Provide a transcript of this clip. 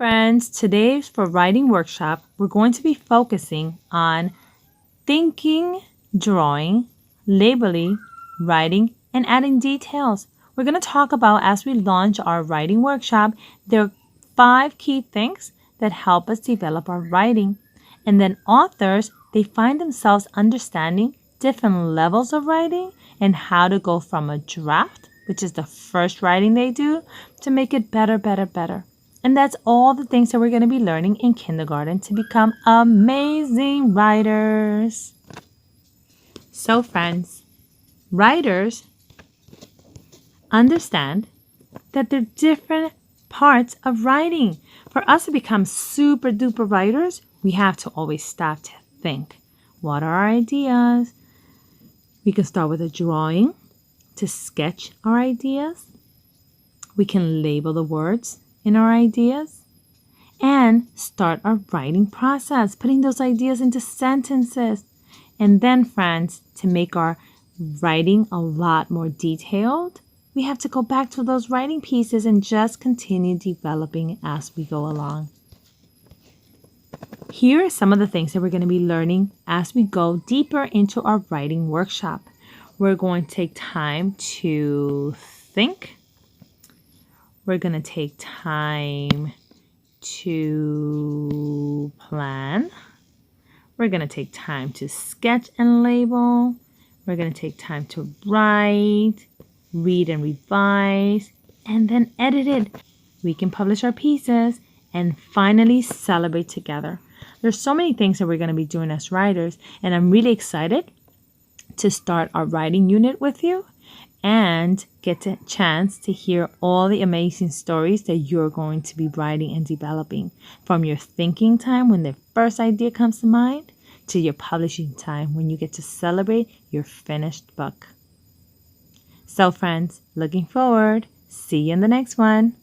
friends, today for writing workshop, we're going to be focusing on thinking, drawing, labeling, writing, and adding details. We're going to talk about as we launch our writing workshop, there are 5 key things that help us develop our writing. And then authors, they find themselves understanding different levels of writing and how to go from a draft, which is the first writing they do, to make it better, better, better. And that's all the things that we're going to be learning in kindergarten to become amazing writers. So friends, writers understand that there are different parts of writing. For us to become super duper writers, we have to always stop to think. What are our ideas? We can start with a drawing to sketch our ideas. We can label the words in our ideas and start our writing process, putting those ideas into sentences. And then, friends, to make our writing a lot more detailed, we have to go back to those writing pieces and just continue developing as we go along. Here are some of the things that we're going to be learning as we go deeper into our writing workshop. We're going to take time to think. We're going to take time to plan. We're going to take time to sketch and label. We're going to take time to write, read and revise, and then edit it. We can publish our pieces and finally celebrate together. There's so many things that we're going to be doing as writers, and I'm really excited to start our writing unit with you and get a chance to hear all the amazing stories that you're going to be writing and developing, from your thinking time when the first idea comes to mind to your publishing time when you get to celebrate your finished book. So friends, looking forward. See you in the next one.